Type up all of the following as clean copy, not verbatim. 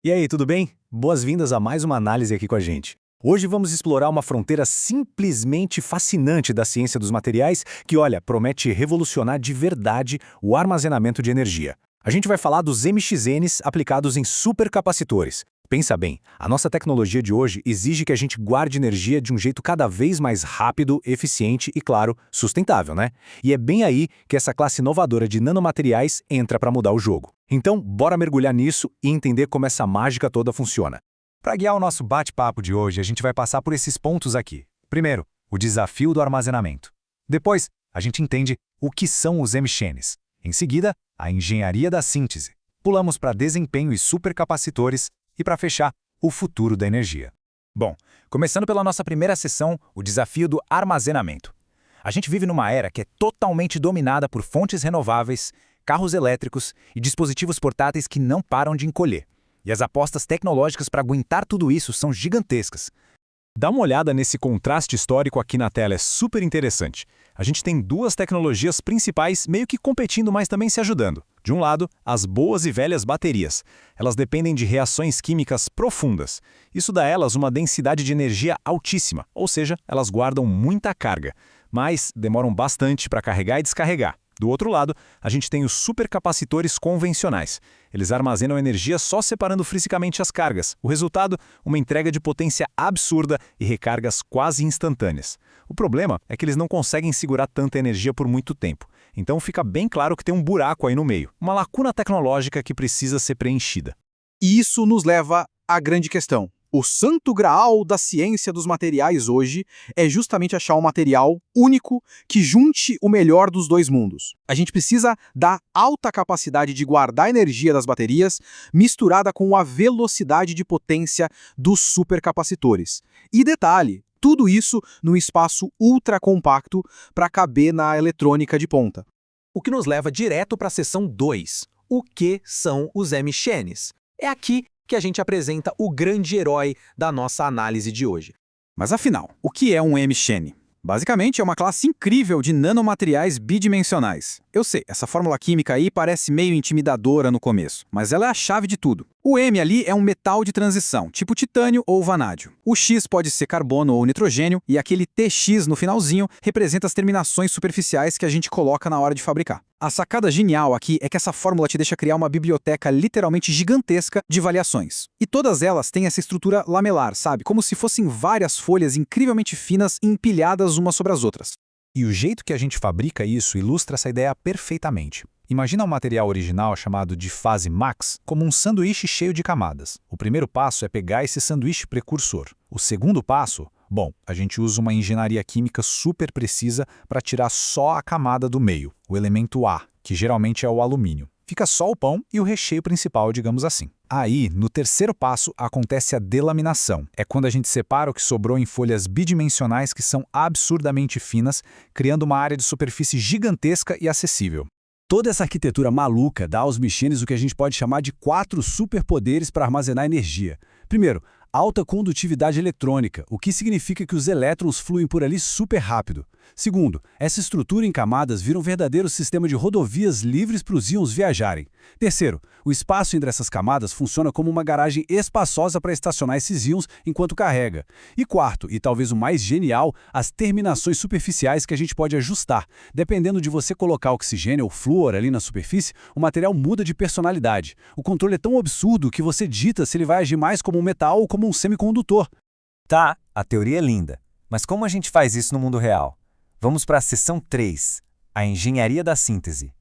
E aí, tudo bem? Boas-vindas a mais uma análise aqui com a gente. Hoje vamos explorar uma fronteira simplesmente fascinante da ciência dos materiais que, olha, promete revolucionar de verdade o armazenamento de energia. A gente vai falar dos MXNs aplicados em supercapacitores. Pensa bem, a nossa tecnologia de hoje exige que a gente guarde energia de um jeito cada vez mais rápido, eficiente e, claro, sustentável, né? E é bem aí que essa classe inovadora de nanomateriais entra para mudar o jogo. Então, bora mergulhar nisso e entender como essa mágica toda funciona. Para guiar o nosso bate-papo de hoje, a gente vai passar por esses pontos aqui. Primeiro, o desafio do armazenamento. Depois, a gente entende o que são os MXNs. Em seguida, a engenharia da síntese. Pulamos para desempenho e supercapacitores e, para fechar, o futuro da energia. Bom, começando pela nossa primeira sessão, o desafio do armazenamento. A gente vive numa era que é totalmente dominada por fontes renováveis, carros elétricos e dispositivos portáteis que não param de encolher. E as apostas tecnológicas para aguentar tudo isso são gigantescas. Dá uma olhada nesse contraste histórico aqui na tela, é super interessante. A gente tem duas tecnologias principais meio que competindo, mas também se ajudando. De um lado, as boas e velhas baterias. Elas dependem de reações químicas profundas. Isso dá a elas uma densidade de energia altíssima, ou seja, elas guardam muita carga, mas demoram bastante para carregar e descarregar. Do outro lado, a gente tem os supercapacitores convencionais. Eles armazenam energia só separando fisicamente as cargas. O resultado, uma entrega de potência absurda e recargas quase instantâneas. O problema é que eles não conseguem segurar tanta energia por muito tempo. Então fica bem claro que tem um buraco aí no meio, uma lacuna tecnológica que precisa ser preenchida. E isso nos leva à grande questão. O santo graal da ciência dos materiais hoje é justamente achar um material único que junte o melhor dos dois mundos. A gente precisa da alta capacidade de guardar energia das baterias misturada com a velocidade de potência dos supercapacitores. E detalhe, tudo isso num espaço ultra compacto para caber na eletrônica de ponta. O que nos leva direto para a seção 2. O que são os MXNs? É aqui que a gente apresenta o grande herói da nossa análise de hoje. Mas afinal, o que é um MXN? Basicamente, é uma classe incrível de nanomateriais bidimensionais. Eu sei, essa fórmula química aí parece meio intimidadora no começo, mas ela é a chave de tudo. O M ali é um metal de transição, tipo titânio ou vanádio. O X pode ser carbono ou nitrogênio, e aquele TX no finalzinho representa as terminações superficiais que a gente coloca na hora de fabricar. A sacada genial aqui é que essa fórmula te deixa criar uma biblioteca literalmente gigantesca de variações. E todas elas têm essa estrutura lamelar, sabe? Como se fossem várias folhas incrivelmente finas empilhadas umas sobre as outras. E o jeito que a gente fabrica isso ilustra essa ideia perfeitamente. Imagina um material original chamado de fase max como um sanduíche cheio de camadas. O primeiro passo é pegar esse sanduíche precursor. O segundo passo, bom, a gente usa uma engenharia química super precisa para tirar só a camada do meio, o elemento A, que geralmente é o alumínio. Fica só o pão e o recheio principal, digamos assim. Aí, no terceiro passo, acontece a delaminação. É quando a gente separa o que sobrou em folhas bidimensionais que são absurdamente finas, criando uma área de superfície gigantesca e acessível. Toda essa arquitetura maluca dá aos MXNs o que a gente pode chamar de 4 superpoderes para armazenar energia. Primeiro, alta condutividade eletrônica, o que significa que os elétrons fluem por ali super rápido. Segundo, essa estrutura em camadas vira um verdadeiro sistema de rodovias livres para os íons viajarem. Terceiro, o espaço entre essas camadas funciona como uma garagem espaçosa para estacionar esses íons enquanto carrega. E quarto, e talvez o mais genial, as terminações superficiais que a gente pode ajustar. Dependendo de você colocar oxigênio ou flúor ali na superfície, o material muda de personalidade. O controle é tão absurdo que você dita se ele vai agir mais como um metal ou como um semicondutor. Tá, a teoria é linda, mas como a gente faz isso no mundo real? Vamos para a seção 3, a engenharia da síntese.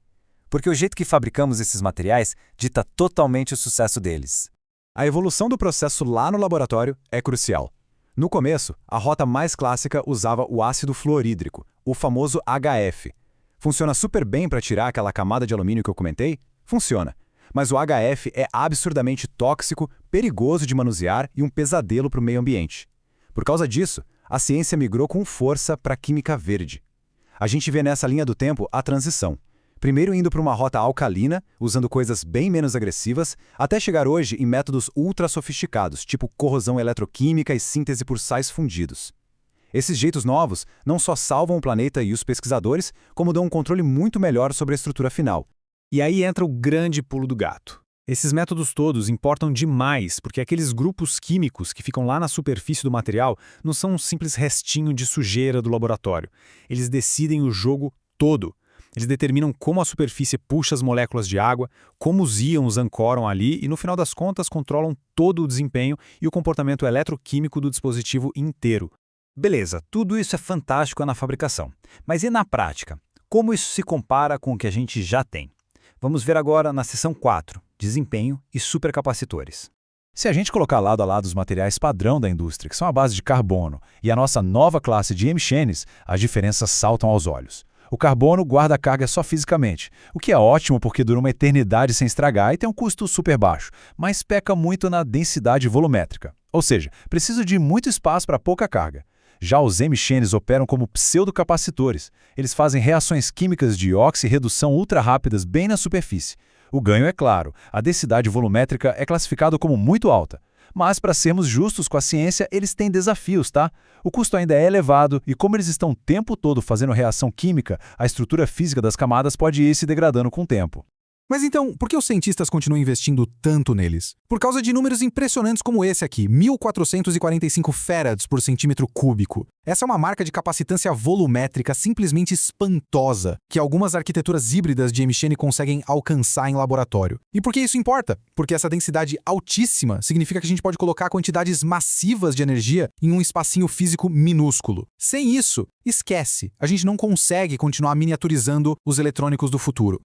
Porque o jeito que fabricamos esses materiais dita totalmente o sucesso deles. A evolução do processo lá no laboratório é crucial. No começo, a rota mais clássica usava o ácido fluorídrico, o famoso HF. Funciona super bem para tirar aquela camada de alumínio que eu comentei? Funciona. Mas o HF é absurdamente tóxico, perigoso de manusear e um pesadelo para o meio ambiente. Por causa disso, a ciência migrou com força para a química verde. A gente vê nessa linha do tempo a transição. Primeiro indo para uma rota alcalina, usando coisas bem menos agressivas, até chegar hoje em métodos ultra sofisticados, tipo corrosão eletroquímica e síntese por sais fundidos. Esses jeitos novos não só salvam o planeta e os pesquisadores, como dão um controle muito melhor sobre a estrutura final. E aí entra o grande pulo do gato. Esses métodos todos importam demais, porque aqueles grupos químicos que ficam lá na superfície do material não são um simples restinho de sujeira do laboratório. Eles decidem o jogo todo. Eles determinam como a superfície puxa as moléculas de água, como os íons ancoram ali e, no final das contas, controlam todo o desempenho e o comportamento eletroquímico do dispositivo inteiro. Beleza, tudo isso é fantástico na fabricação. Mas e na prática? Como isso se compara com o que a gente já tem? Vamos ver agora na seção 4, desempenho e supercapacitores. Se a gente colocar lado a lado os materiais padrão da indústria, que são a base de carbono, e a nossa nova classe de emichenes, as diferenças saltam aos olhos. O carbono guarda a carga só fisicamente, o que é ótimo porque dura uma eternidade sem estragar e tem um custo super baixo, mas peca muito na densidade volumétrica. Ou seja, precisa de muito espaço para pouca carga. Já os emichenes operam como pseudocapacitores. Eles fazem reações químicas de oxirredução ultra rápidas bem na superfície. O ganho é claro, a densidade volumétrica é classificada como muito alta. Mas, para sermos justos com a ciência, eles têm desafios, tá? O custo ainda é elevado e, como eles estão o tempo todo fazendo reação química, a estrutura física das camadas pode ir se degradando com o tempo. Mas então, por que os cientistas continuam investindo tanto neles? Por causa de números impressionantes como esse aqui, 1.445 farads por centímetro cúbico. Essa é uma marca de capacitância volumétrica simplesmente espantosa, que algumas arquiteturas híbridas de emichene conseguem alcançar em laboratório. E por que isso importa? Porque essa densidade altíssima significa que a gente pode colocar quantidades massivas de energia em um espacinho físico minúsculo. Sem isso, esquece. A gente não consegue continuar miniaturizando os eletrônicos do futuro.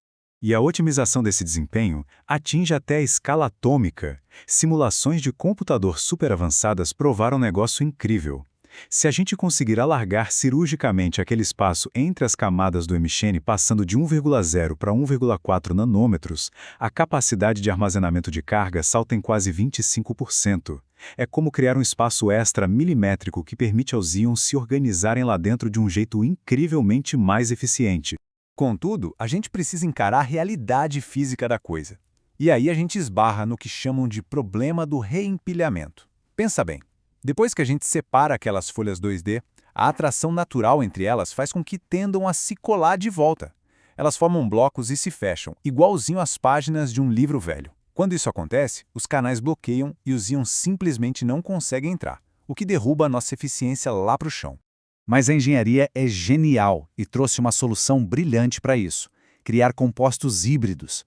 E a otimização desse desempenho atinge até a escala atômica. Simulações de computador super avançadas provaram um negócio incrível. Se a gente conseguir alargar cirurgicamente aquele espaço entre as camadas do emichene passando de 1,0 para 1,4 nanômetros, a capacidade de armazenamento de carga salta em quase 25%. É como criar um espaço extra milimétrico que permite aos íons se organizarem lá dentro de um jeito incrivelmente mais eficiente. Contudo, a gente precisa encarar a realidade física da coisa. E aí a gente esbarra no que chamam de problema do reempilhamento. Pensa bem, depois que a gente separa aquelas folhas 2D, a atração natural entre elas faz com que tendam a se colar de volta. Elas formam blocos e se fecham, igualzinho às páginas de um livro velho. Quando isso acontece, os canais bloqueiam e os íons simplesmente não conseguem entrar, o que derruba a nossa eficiência lá para o chão. Mas a engenharia é genial e trouxe uma solução brilhante para isso: criar compostos híbridos.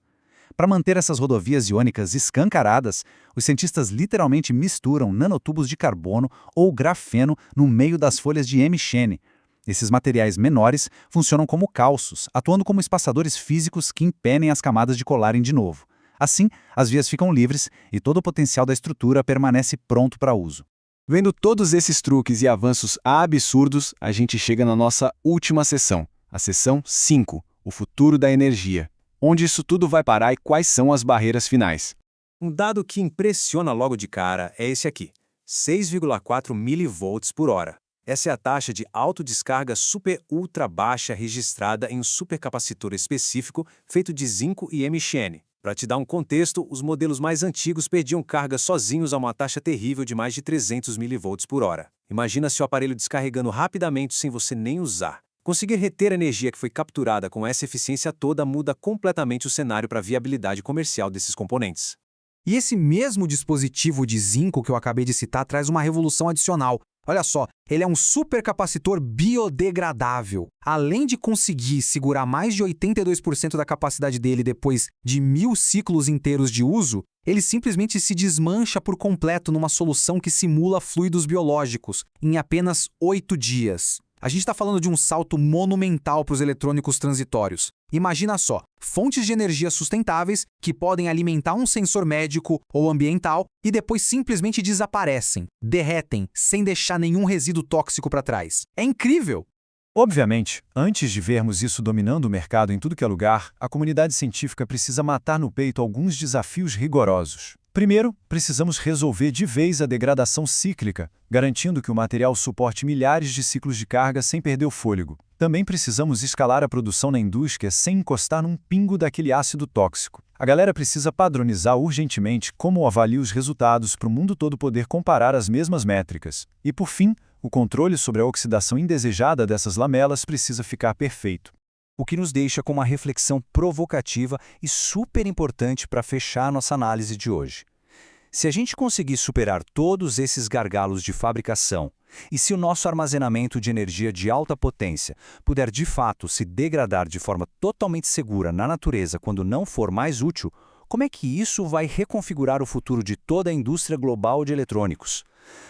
Para manter essas rodovias iônicas escancaradas, os cientistas literalmente misturam nanotubos de carbono ou grafeno no meio das folhas de emichene. Esses materiais menores funcionam como calços, atuando como espaçadores físicos que impedem as camadas de colarem de novo. Assim, as vias ficam livres e todo o potencial da estrutura permanece pronto para uso. Vendo todos esses truques e avanços absurdos, a gente chega na nossa última sessão, a sessão 5, o futuro da energia. Onde isso tudo vai parar e quais são as barreiras finais? Um dado que impressiona logo de cara é esse aqui, 6,4 milivolts por hora. Essa é a taxa de autodescarga super ultra baixa registrada em um supercapacitor específico feito de zinco e emichene. Para te dar um contexto, os modelos mais antigos perdiam carga sozinhos a uma taxa terrível de mais de 300 mV por hora. Imagina se o aparelho descarregando rapidamente sem você nem usar. Conseguir reter a energia que foi capturada com essa eficiência toda muda completamente o cenário para a viabilidade comercial desses componentes. E esse mesmo dispositivo de zinco que eu acabei de citar traz uma revolução adicional. Olha só, ele é um supercapacitor biodegradável. Além de conseguir segurar mais de 82% da capacidade dele depois de 1000 ciclos inteiros de uso, ele simplesmente se desmancha por completo numa solução que simula fluidos biológicos, em apenas 8 dias. A gente está falando de um salto monumental para os eletrônicos transitórios. Imagina só, fontes de energia sustentáveis que podem alimentar um sensor médico ou ambiental e depois simplesmente desaparecem, derretem, sem deixar nenhum resíduo tóxico para trás. É incrível! Obviamente, antes de vermos isso dominando o mercado em tudo que é lugar, a comunidade científica precisa matar no peito alguns desafios rigorosos. Primeiro, precisamos resolver de vez a degradação cíclica, garantindo que o material suporte milhares de ciclos de carga sem perder o fôlego. Também precisamos escalar a produção na indústria sem encostar num pingo daquele ácido tóxico. A galera precisa padronizar urgentemente como avalia os resultados para o mundo todo poder comparar as mesmas métricas. E, por fim, o controle sobre a oxidação indesejada dessas lamelas precisa ficar perfeito. O que nos deixa com uma reflexão provocativa e super importante para fechar nossa análise de hoje. Se a gente conseguir superar todos esses gargalos de fabricação, e se o nosso armazenamento de energia de alta potência puder de fato se degradar de forma totalmente segura na natureza quando não for mais útil, como é que isso vai reconfigurar o futuro de toda a indústria global de eletrônicos?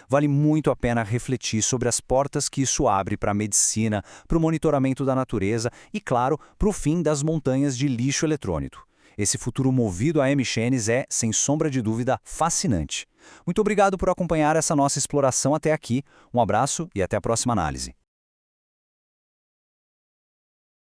Vale muito a pena refletir sobre as portas que isso abre para a medicina, para o monitoramento da natureza e, claro, para o fim das montanhas de lixo eletrônico. Esse futuro movido a M-Chains é, sem sombra de dúvida, fascinante. Muito obrigado por acompanhar essa nossa exploração até aqui. Um abraço e até a próxima análise.